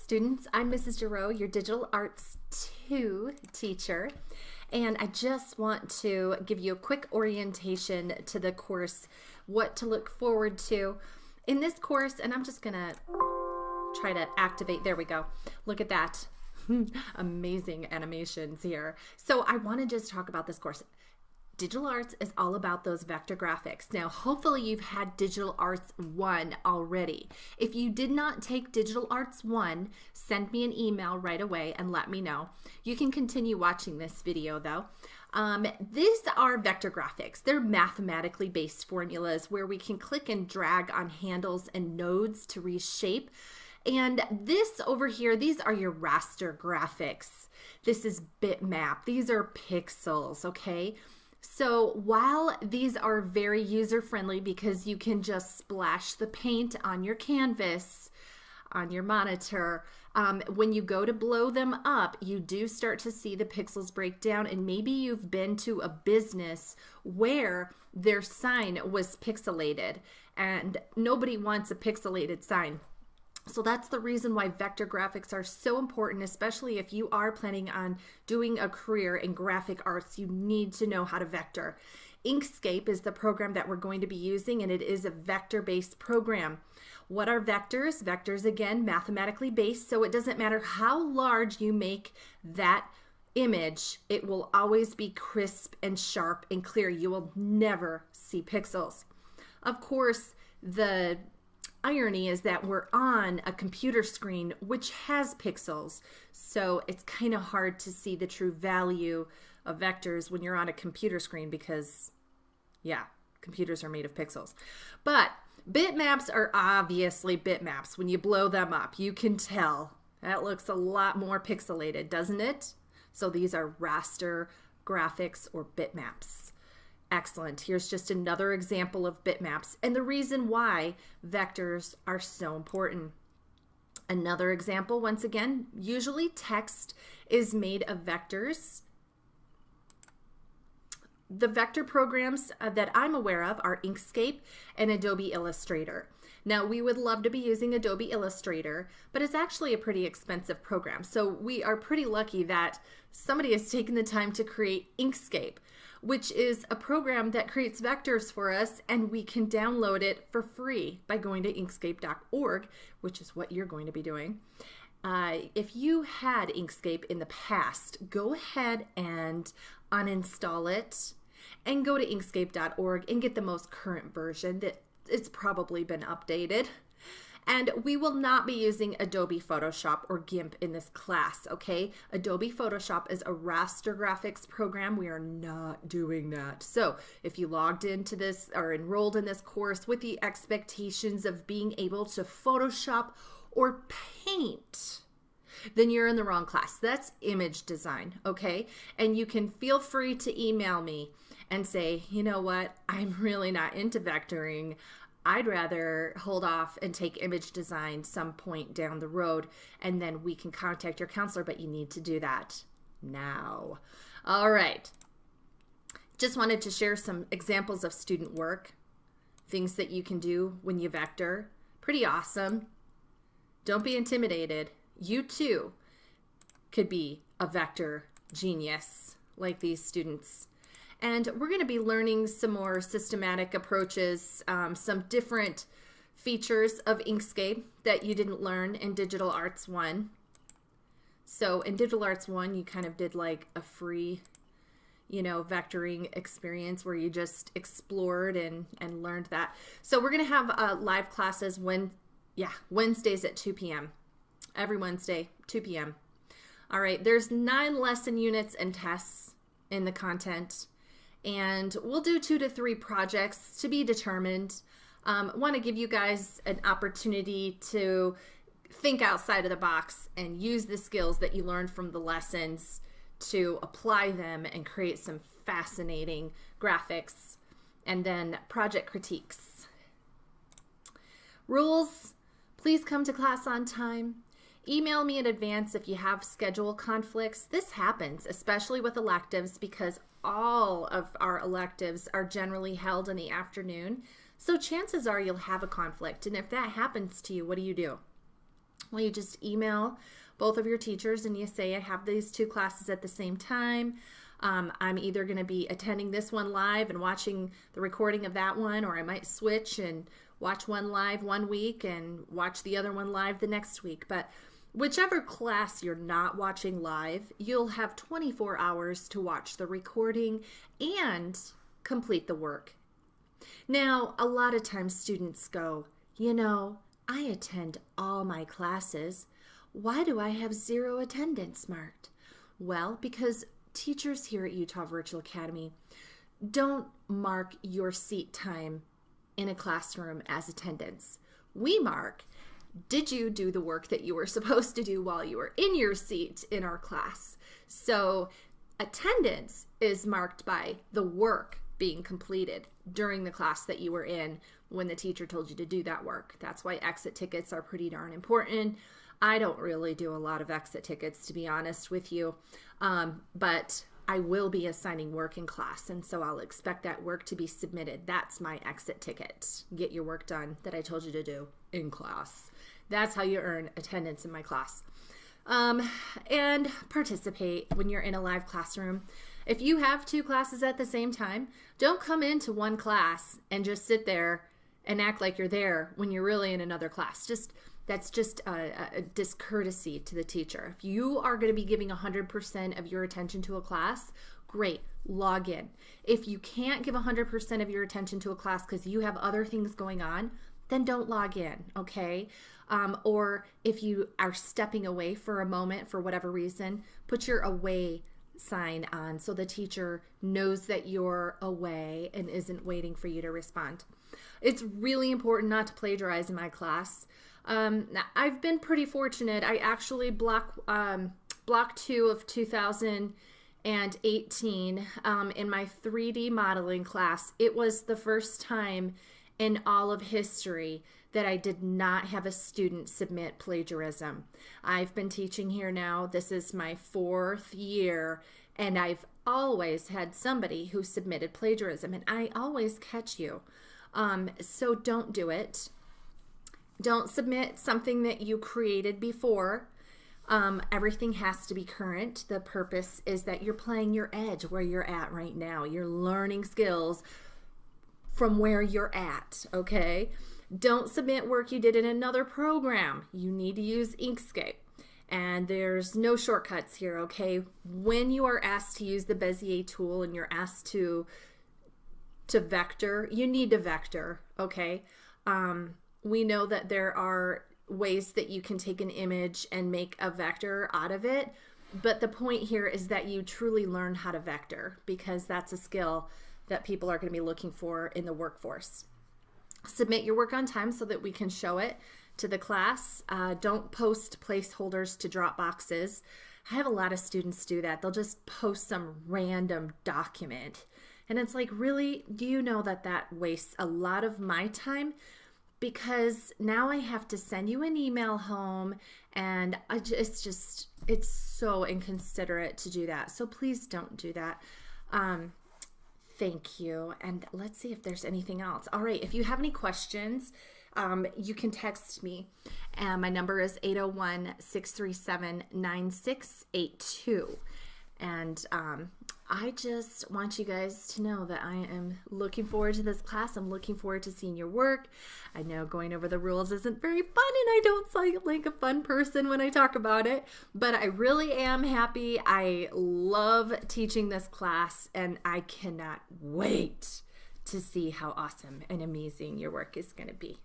students, I'm Mrs. Girot, your Digital Arts 2 teacher, and I just want to give you a quick orientation to the course, what to look forward to in this course, and I'm just gonna try to activate, there we go, look at that, amazing animations here. So I want to just talk about this course. Digital Arts is all about those vector graphics. Now, hopefully you've had Digital Arts 1 already. If you did not take Digital Arts 1, send me an email right away and let me know. You can continue watching this video though. These are vector graphics. They're mathematically based formulas where we can click and drag on handles and nodes to reshape. And this over here, these are your raster graphics. This is bitmap. These are pixels, okay? So while these are very user-friendly because you can just splash the paint on your canvas, on your monitor, when you go to blow them up, you do start to see the pixels break down, and maybe you've been to a business where their sign was pixelated, and nobody wants a pixelated sign. So that's the reason why vector graphics are so important, especially if you are planning on doing a career in graphic arts. You need to know how to vector. Inkscape is the program that we're going to be using, and it is a vector-based program. What are vectors? Vectors, again, mathematically based, so it doesn't matter how large you make that image, it will always be crisp and sharp and clear. You will never see pixels. Of course, the irony is that we're on a computer screen which has pixels, so it's kind of hard to see the true value of vectors when you're on a computer screen because, yeah, computers are made of pixels. But bitmaps are obviously bitmaps. When you blow them up, you can tell that looks a lot more pixelated, doesn't it? So these are raster graphics or bitmaps. Excellent. Here's just another example of bitmaps and the reason why vectors are so important. Another example, once again, usually text is made of vectors. The vector programs that I'm aware of are Inkscape and Adobe Illustrator. Now, we would love to be using Adobe Illustrator, but it's actually a pretty expensive program. So we are pretty lucky that somebody has taken the time to create Inkscape, which is a program that creates vectors for us, and we can download it for free by going to Inkscape.org, which is what you're going to be doing. If you had Inkscape in the past, go ahead and uninstall it and go to Inkscape.org and get the most current version that it's probably been updated. And we will not be using Adobe Photoshop or GIMP in this class, okay? Adobe Photoshop is a raster graphics program. We are not doing that. So if you logged into this or enrolled in this course with the expectations of being able to Photoshop or paint, then you're in the wrong class. That's image design, okay? And you can feel free to email me and say, you know what, I'm really not into vectoring. I'd rather hold off and take image design some point down the road, and then we can contact your counselor, but you need to do that now. All right. Just wanted to share some examples of student work, things that you can do when you vector. Pretty awesome. Don't be intimidated. You too could be a vector genius like these students. And we're going to be learning some more systematic approaches, some different features of Inkscape that you didn't learn in Digital Arts 1. So in Digital Arts 1, you kind of did like a free, vectoring experience where you just explored and learned that. So we're going to have live classes Wednesdays at 2 p.m. Every Wednesday, 2 p.m. All right, there's 9 lesson units and tests in the content. And we'll do 2 to 3 projects to be determined. Want to give you guys an opportunity to think outside of the box and use the skills that you learned from the lessons to apply them and create some fascinating graphics. And then project critiques. Rules, please come to class on time. Email me in advance if you have schedule conflicts. This happens, especially with electives, because all of our electives are generally held in the afternoon. So chances are you'll have a conflict. And if that happens to you, what do? Well, you just email both of your teachers and you say, I have these two classes at the same time. I'm either going to be attending this one live and watching the recording of that one, or I might switch and watch one live one week and watch the other one live the next week. But whichever class you're not watching live, you'll have 24 hours to watch the recording and complete the work. Now, a lot of times students go, I attend all my classes. Why do I have 0 attendance marked? Well, because teachers here at Utah Virtual Academy don't mark your seat time in a classroom as attendance. We mark, did you do the work that you were supposed to do while you were in your seat in our class? So attendance is marked by the work being completed during the class that you were in when the teacher told you to do that work. That's why exit tickets are pretty darn important. I don't really do a lot of exit tickets, to be honest with you, but I will be assigning work in class, and so I'll expect that work to be submitted. That's my exit ticket. Get your work done that I told you to do in class. That's how you earn attendance in my class. And participate when you're in a live classroom. If you have 2 classes at the same time, don't come into one class and just sit there and act like you're there when you're really in another class. That's just a discourtesy to the teacher. If you are going to be giving 100% of your attention to a class, great, log in. If you can't give 100% of your attention to a class because you have other things going on, then don't log in, okay? Or if you are stepping away for a moment for whatever reason, put your away sign on so the teacher knows that you're away and isn't waiting for you to respond. It's really important not to plagiarize in my class. I've been pretty fortunate. I actually block 2 of 2018 in my 3D modeling class. It was the first time in all of history that I did not have a student submit plagiarism. I've been teaching here now. This is my 4th year, and I've always had somebody who submitted plagiarism, and I always catch you. So don't do it. Don't submit something that you created before. Everything has to be current. The purpose is that you're playing your edge where you're at right now. You're learning skills from where you're at, okay? Don't submit work you did in another program. You need to use Inkscape. And there's no shortcuts here, okay? When you are asked to use the Bezier tool and you're asked to vector, you need to vector, okay? We know that there are ways that you can take an image and make a vector out of it, but the point here is that you truly learn how to vector, because that's a skill that people are going to be looking for in the workforce. Submit your work on time so that we can show it to the class. Don't post placeholders to drop boxes. I have a lot of students do that. They'll just post some random document. And it's like, really, do you know that that wastes a lot of my time? Because now I have to send you an email home, and it's so inconsiderate to do that. So please don't do that. Thank you. And let's see if there's anything else. All right. If you have any questions, you can text me. My number is 801-637-9682. And I just want you guys to know that I am looking forward to this class. I'm looking forward to seeing your work. I know going over the rules isn't very fun, and I don't sound like a fun person when I talk about it, but I really am happy. I love teaching this class, and I cannot wait to see how awesome and amazing your work is going to be.